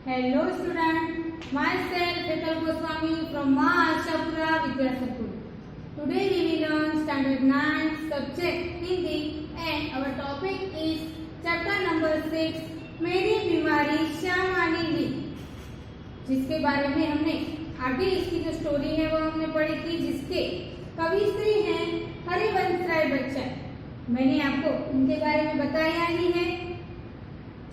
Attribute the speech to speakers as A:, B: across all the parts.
A: Hello student, myself Hetal Goswami from Ma Ashapura Vidyasapur. Today we will learn standard 9 subject Hindi and our topic is chapter number 6 मेरी बीमारी श्यामानी ली, जिसके बारे में हमने आगे इसकी जो स्टोरी है वो हमने पढ़ी थी, जिसके कवि स्त्री हैं हरिवंश राय बच्चन। मैंने आपको उनके बारे में बताया ही है,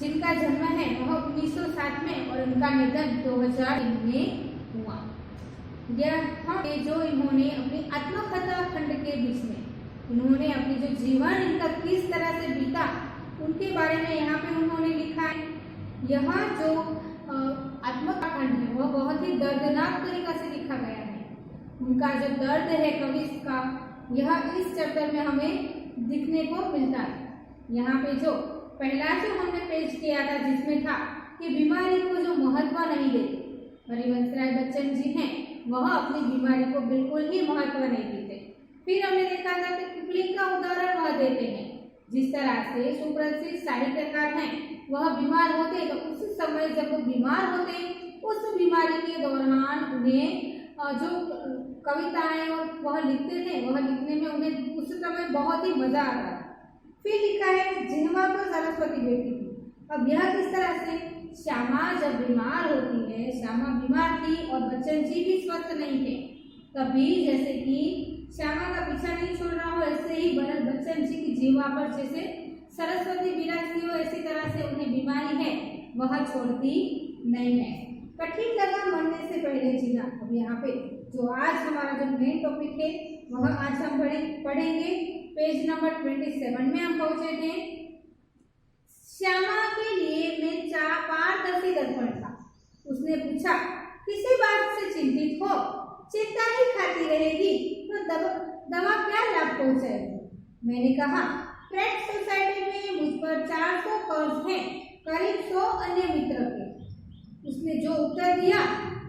A: जिनका जन्म है वह 1907 में और उनका निधन 2000 में हुआ। यह जो इन्होंने अपनी आत्मकथा खंड के बीच में उन्होंने अपनी जो जीवन इनका किस तरह से बीता उनके बारे में यहाँ पे उन्होंने लिखा है। यहाँ जो आत्मकथा खंड है वह बहुत ही दर्दनाक तरीका से लिखा गया है। उनका जो दर्द है कवि का, यह इस चैप्टर में हमें दिखने को मिलता है। यहाँ पे जो पहला जो हमने पेश किया था, जिसमें था कि बीमारी को जो महत्व नहीं देते, हरिवंश राय बच्चन जी हैं, वह अपनी बीमारी को बिल्कुल ही महत्व नहीं देते। फिर हमने देखा था कि किपलिंग का उदाहरण वह देते हैं, जिस तरह से सुप्रसिद्ध साहित्यकार हैं, वह बीमार होते तो उस समय जब वो बीमार होते उस बीमारी के दौरान उन्हें जो कविताएं वह लिखते थे, वह लिखने में उन्हें उस समय बहुत ही मजा आता था। फिर लिखा है जिह्वा पर सरस्वती बैठी थी। अब यह किस तरह से, श्यामा जब बीमार होती है, श्यामा बीमार थी और बच्चन जी भी स्वस्थ नहीं थे, तभी जैसे कि श्यामा का पीछा नहीं छोड़ रहा हो, ऐसे ही बच्चन जी की जिह्वा पर जैसे सरस्वती विराजती हो, ऐसी तरह से उन्हें बीमारी है वह छोड़ती नहीं है। कठिन लगा मरने से पहले जीना। अब यहाँ पे जो आज हमारा जो मेन टॉपिक है वह आज हम पढ़ेंगे। पेज नंबर 27 में हम पहुंचे थे। श्यामा के लिए में पारदर्शी दर्पण था। उसने पूछा, किसी बात से चिंतित हो? चिंता ही खाती रहेगी तो दवा क्या लाभ पहुंचाएगी? मैंने कहा, फ्रेंड सोसाइटी में मुझ पर 400 कर्ज हैं, करीब 100 अन्य मित्र के। उसने जो उत्तर दिया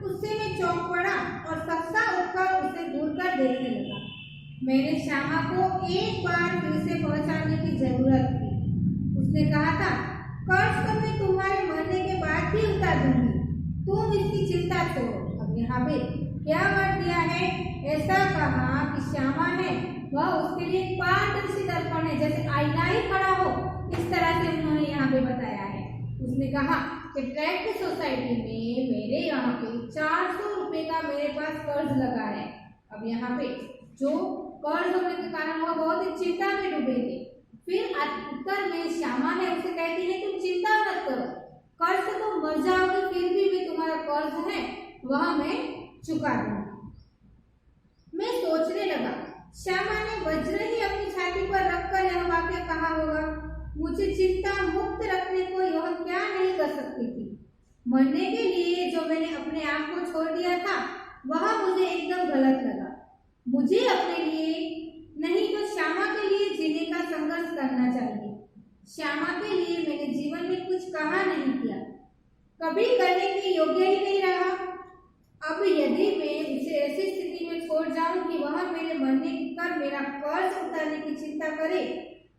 A: उससे मैं चौंक पड़ा और सक्सा उठकर उसे दूर कर देखने लगा। मैंने श्यामा को एक बार फिर से पहचानने की जरूरत थी। उसने कहा था, कर्ज तो मैं तुम्हारे मरने के बाद ही उतार दूंगी, तुम इसकी चिंता छोड़ो। अब यहाँ पे क्या वर्ड दिया है? ऐसा कहा कि श्यामा है वह उसके लिए पारदर्शी दर्पण है, जैसे आईना ही खड़ा हो, इस तरह से उन्होंने यहाँ पे बताया है। उसने कहा कि ट्रैक्ट सोसाइटी में मेरे यहाँ पे 400 रुपए का मेरे पास कर्ज लगा है। अब यहाँ पे जो कर्ज होने के कारण वह बहुत ही चिंता में डूबे थे। फिर उत्तर में श्यामा है उसे कहती है, तुम चिंता मत करो, कर्ज से तुम मर जाओगे फिर भी मैं तुम्हारा कर्ज है वह मैं चुका दूंगी। मैं सोचने लगा, श्यामा ने वज्र ही अपनी छाती पर रखकर यह वाक्य कहा होगा। मुझे चिंता मुक्त रखने को यह क्या नहीं कर सकती थी। मरने के लिए जो मैंने अपने आप को छोड़ दिया था वह मुझे एकदम गलत लगा। मुझे अपने लिए नहीं तो श्यामा के लिए जीने का संघर्ष करना चाहिए। श्यामा के लिए मैंने जीवन में कुछ कहा नहीं किया, कभी करने के योग्य ही नहीं रहा। अब यदि मैं उसे ऐसी स्थिति में छोड़ जाऊं कि वह मेरे मरने पर मेरा कर्ज उतारने की चिंता करे,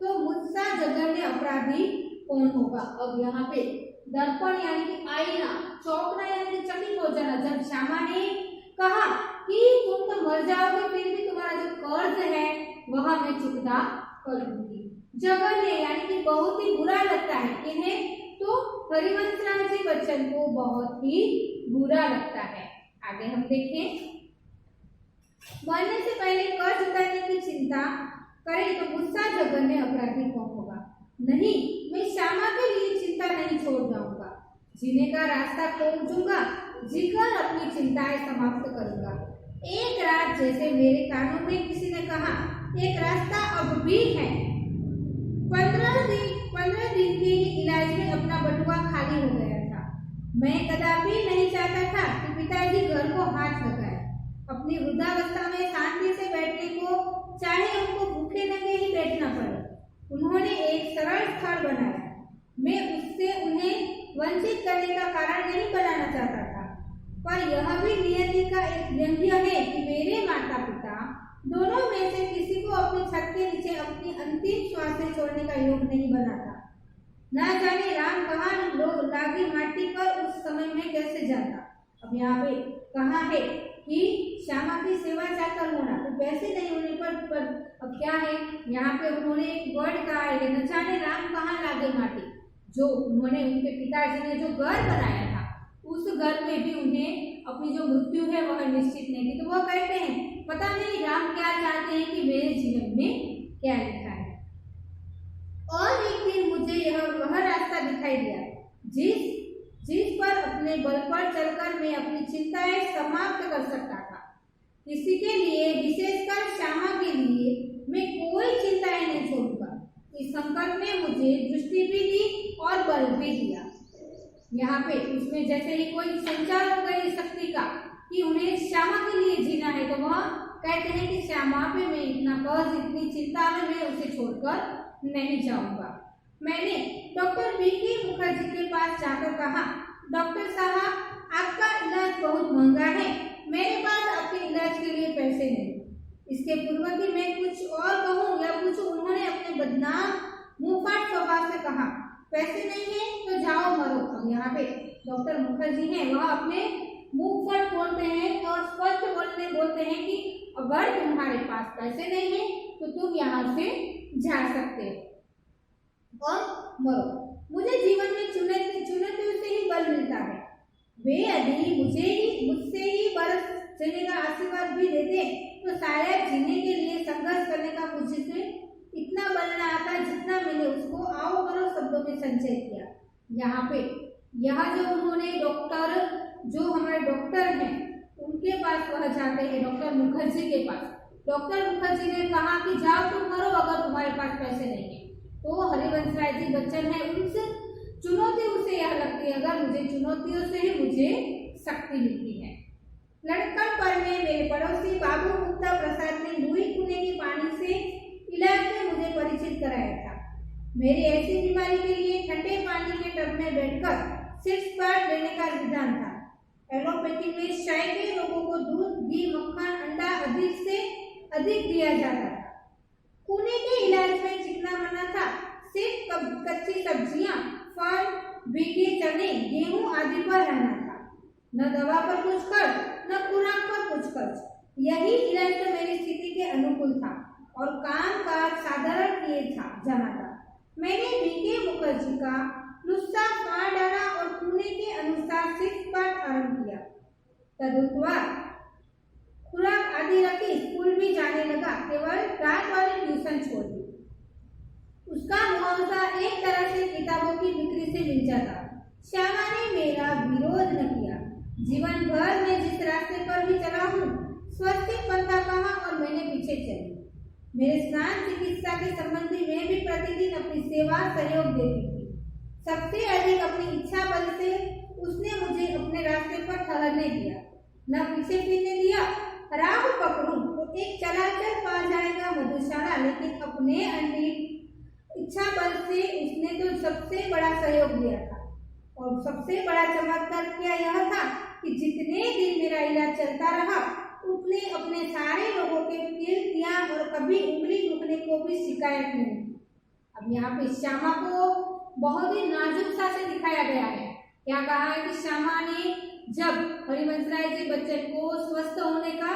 A: तो मुझसा जघन्य अपराधी कौन होगा? अब यहाँ पे दर्पण यानी कि आईना, चौंकना यानी कि चकित हो जाना। जब श्यामा ने कहा कि तुम तो मर जाओगे फिर भी तुम्हारा जो कर्ज है वह मैं चुकता कर दूंगी। जघन्य यानी कि बहुत ही बुरा लगता है इन्हें, तो हरिवंश राय जी बच्चन को बहुत ही बुरा लगता है। आगे हम देखें, मरने से पहले कर्ज उतारने की चिंता करे तो गुस्सा जघन्य अपराधी कौन होगा? नहीं, मैं श्यामा के लिए चिंता नहीं छोड़ जाऊंगा, जीने का रास्ता खोजूंगा, जीकर अपनी चिंताएं समाप्त करूंगा। एक रात जैसे मेरे कानों में किसी ने कहा, एक रास्ता अब भी है। 15 दिन के इलाज में अपना बटुआ खाली हो गया था। मैं कदापि नहीं चाहता था कि पिताजी घर को हाथ लगाए। अपनी वृद्धावस्था में शांति से बैठने को, चाहे उनको भूखे नंगे ही बैठना पड़े। उन्होंने एक सरल स्थल बनाया। मैं उससे उन्हें वंचित करने का कारण नहीं बनाना चाहता था, पर यह भी नियति का एक व्यंग्य है कि मेरे माता पिता दोनों में से किसी को अपनी छत के नीचे अपनी अंतिम श्वास छोड़ने का योग नहीं बना था। ना जाने राम कहाँ लागी माटी पर उस समय में कैसे जाता। अब यहाँ पे कहा है कि श्यामा की सेवा चाकर होना, तो पैसे नहीं होने पर अब क्या है, यहाँ पे उन्होंने एक वर्ड कहा है, न जाने राम कहाँ लागे माटी। जो उन्होंने उनके पिताजी ने जो घर बनाया था उस घर में भी उन्हें अपनी जो मृत्यु है वह निश्चित नहीं थी। तो वह कहते हैं पता नहीं राम क्या चाहते हैं कि मेरे जीवन में क्या लिखा है। और एक दिन मुझे यह वह रास्ता दिखाई दिया जिस पर अपने बल पर चलकर मैं अपनी चिंताएं समाप्त कर सकता था। किसी के लिए, विशेषकर श्यामा के लिए मैं कोई चिंताएं नहीं छोड़ूंगा। इस संकट ने मुझे दृष्टि भी दी और बल भी दिया। यहाँ पे उसमें जैसे ही कोई संचार हो गई शक्ति का कि उन्हें श्यामा के लिए जीना है, तो वह कहते हैं कि श्यामा पे मैं इतना कर्ज, इतनी चिंता में मैं उसे छोड़कर नहीं जाऊंगा। मैंने डॉक्टर बीके मुखर्जी के पास जाकर कहा, डॉक्टर साहब आपका इलाज बहुत महंगा है, मेरे पास आपके इलाज के लिए पैसे नहीं। इसके पूर्व कि मैं कुछ और कहूँ या कुछ, उन्होंने अपने बदनाम मुंहफाट स्वभाव से कहा, पैसे नहीं है तो जाओ मरो। अब यहाँ पे डॉक्टर मुखर्जी हैं, वह अपने मुंहफाट बोलते हैं और स्पष्ट बोलते हैं कि अगर तुम्हारे पास पैसे नहीं है तो तुम यहाँ से जा सकते हो और मरो। मुझे जीवन में चुनौतियों से ही बल मिलता है। वे यदि मुझसे ही बरस जीने का आशीर्वाद भी देते तो शायद जीने के लिए संघर्ष करने का मुझसे इतना बल न आता जितना मैंने उसको आओ करो शब्दों में संचय किया। यहाँ पे यहाँ जो उन्होंने जो हमारे डॉक्टर हैं उनके पास वह जाते हैं, डॉक्टर मुखर्जी के पास। डॉक्टर मुखर्जी ने कहा कि जाओ तुम मरो अगर तुम्हारे पास पैसे नहीं है। तो हरिवंश राय जी बच्चन है, उनसे चुनौती उसे यह लगती है, अगर मुझे चुनौतियों से ही मुझे शक्ति मिलती है। लड़कपन पर में मेरे पड़ोसी बाबू गुप्ता प्रसाद ने लूई कुएं के पानी से इलाज में मुझे परिचित कराया था। मेरी ऐसी बीमारी के लिए ठंडे पानी के टब में बैठकर सिर्फ स्पर्ट देने का विधान था। एलोपैथी में शाय के लोगों को दूध, घी, मक्खन, अंडा अधिक से अधिक दिया जाता था। कुएं के इलाज में चिकना मना था। सिर्फ कच्ची सब्जियां, फल, भीगे चने, गेहूं आदि पर रहना था। न दवा पर कुछ खर्च, न खुराक पर कुछ खर्च। यही इलाज तो मेरी स्थिति के अनुकूल था और काम-काज साधारण किए जाना था। मैंने बीके मुखर्जी का नुस्खा फाड़ डाला और कुएं के अनुसार सिर्फ पाठ आरंभ किया। तदुपरांत खुराक आदि रखी, स्कूल भी जाने लगा, केवल रात वाली ट्यूशन छोड़ दी। उसका मुआवजा एक तरह से किताबों की बिक्री से मिल जाता। श्यामा ने मेरा विरोध न किया। जीवन भर मैं जिस रास्ते पर भी चला हूँ, स्वस्तिक पंथा कहा और मैंने पीछे चली। मेरे स्नान चिकित्सा के संबंधी में भी प्रतिदिन अपनी सेवा सहयोग देती थी। सबसे अधिक अपनी इच्छा बल से उसने मुझे अपने रास्ते पर ठहरने दिया, न पीछे फिरने दिया। राह पकड़ूं तो एक चलाचल पा जाएगा मधुशाला, लेकिन अपने अंतिम इच्छा बल से उसने तो सबसे बड़ा सहयोग दिया था। और सबसे बड़ा चमत्कार क्या यह था कि जितने दिन मेरा इलाज चलता रहा उसने अपने सारे लोगों के तिल किया और कभी उंगली दुखने को भी शिकायत नहीं की। अब यहाँ पे श्यामा को बहुत ही नाजुक सा से दिखाया गया है। क्या कहा है कि श्यामा ने जब हरिवंश राय जी बच्चन को स्वस्थ होने का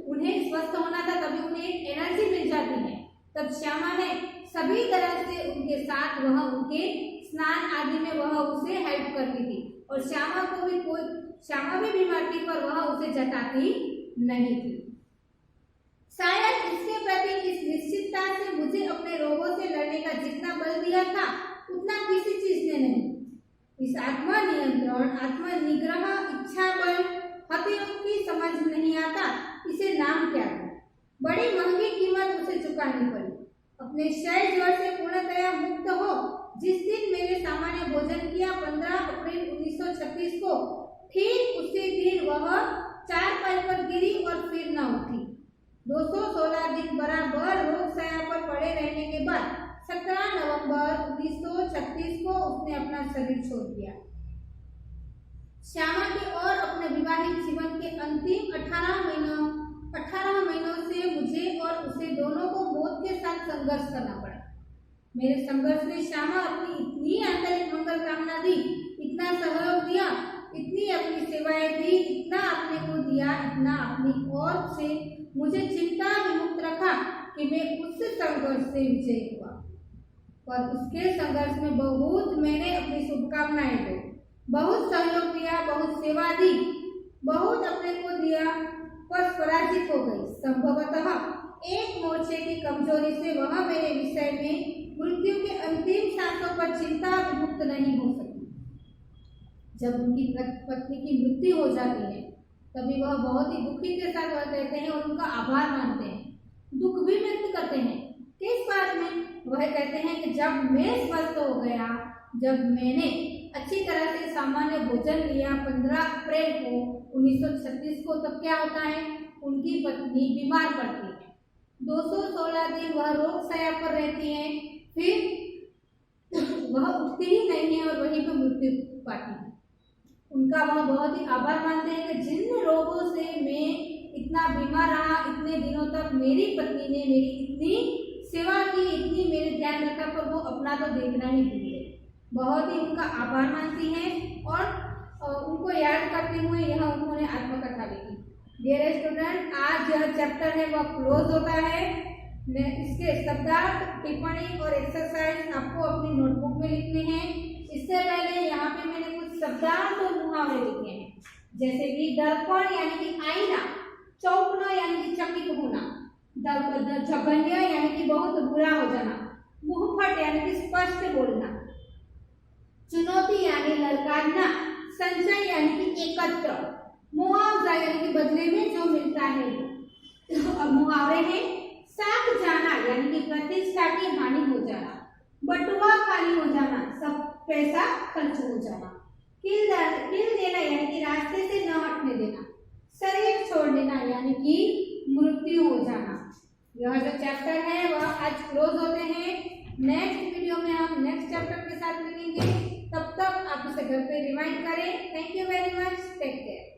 A: उन्हें स्वस्थ होना था, तभी उन्हें एनर्जी मिल जाती है। तब श्यामा ने सभी तरह से उनके साथ वह उनके स्नान आदि में वह उसे हेल्प करती थी और श्यामा भी बीमार थी पर वह उसे जताती नहीं थी। शायद इसके प्रति इस निश्चितता से मुझे अपने रोगों से लड़ने का जितना बल दिया था उतना किसी चीज ने नहीं। इस आत्मनियंत्रण, आत्मनिग्रह, इच्छा बल, हथियोग की समझ नहीं आता इसे नाम क्या है। बड़ी महंगी कीमत उसे चुकानी पड़ी। अपने शय ज्वर से पूर्णतया मुक्त हो जिस दिन मेरे सामान्य भोजन किया 15 अप्रैल 1936 को, ठीक उसी दिन वह चारपाई पर गिरी और फिर न उठी। 216 दिन बराबर रोग शैया पर पड़े रहने के बाद 17 नवंबर 1936 को उसने अपना शरीर छोड़ दिया। श्यामा के और अपने विवाहित जीवन के अंतिम 18 महीनों से मुझे और उसे दोनों को मौत के साथ संघर्ष करना पड़ा। मेरे संघर्ष में श्यामा अपनी इतनी आंतरिक मंगल कामना दी, इतना सहयोग दिया, इतनी अपनी सेवाएं दी, इतना अपने को दिया, इतना अपनी ओर से मुझे चिंता विमुक्त रखा कि मैं उस संघर्ष से विजय हुआ। पर उसके संघर्ष में बहुत मैंने अपनी शुभकामनाएं दी, बहुत सहयोग दिया, बहुत सेवा दी, बहुत अपने को दिया, पर पराजित हो गई। संभवतः एक मोर्चे की कमजोरी से वह मेरे विषय में मृत्यु के अंतिम सांसों पर चिंता विमुक्त नहीं हो सकी। जब उनकी पत्नी की मृत्यु हो जाती है तभी वह बहुत ही दुखी के साथ वह कहते हैं और उनका आभार मानते हैं, दुख भी व्यक्त करते हैं। किस बात में? वह कहते हैं कि जब मैं स्वस्थ हो गया, जब मैंने अच्छी तरह से सामान्य भोजन लिया 15 अप्रैल को 1936 को, तब क्या होता है, उनकी पत्नी बीमार पड़ती है। 216 दिन वह रोग शैया पर रहती है, फिर वह उठती ही नहीं है और वहीं पर मृत्यु पाती है। उनका वह बहुत ही आभार मानते हैं कि जिन रोगों से मैं इतना बीमार रहा, इतने दिनों तक मेरी पत्नी ने मेरी इतनी सेवा की, इतनी मेरे ध्यान रखा, पर वो अपना तो देखना ही भूल गए। बहुत ही उनका आभार मानती हैं और उनको याद करते हुए यह उन्होंने आत्मकथा लिखी। डियर स्टूडेंट, आज यह चैप्टर है वह क्लोज होता है। इसके शब्दार्थ, टिप्पणी और एक्सरसाइज आपको अपनी नोटबुक में लिखने हैं। इससे पहले यहाँ पे मैंने कुछ शब्दार्थ और मुहावरे लिखे हैं, जैसे कि दर्पण यानी कि आईना, चौंकना यानी कि चकित होना, जघन्य यानी कि बहुत बुरा हो जाना, मुंहफट यानी कि स्पष्ट बोलना, चुनौती यानी ललकारना, संचय यानी कि एकत्र, मुआवजा यानी कि बदले में जो मिलता है। अब मुहावरे हैं, साथ जाना यानी कि प्रतिष्ठा की हानि हो जाना, बटुआ खाली हो जाना, सब पैसा खर्च हो जाना, किल देना यानी कि रास्ते से न हटने देना, शरीर छोड़ देना यानी कि मृत्यु हो जाना। यह जो चैप्टर है वह आज क्लोज होते हैं। नेक्स्ट वीडियो में हम नेक्स्ट चैप्टर के साथ मिलेंगे। तब तक आप इसे घर पे रिवाइज करें। Thank you very much, take care.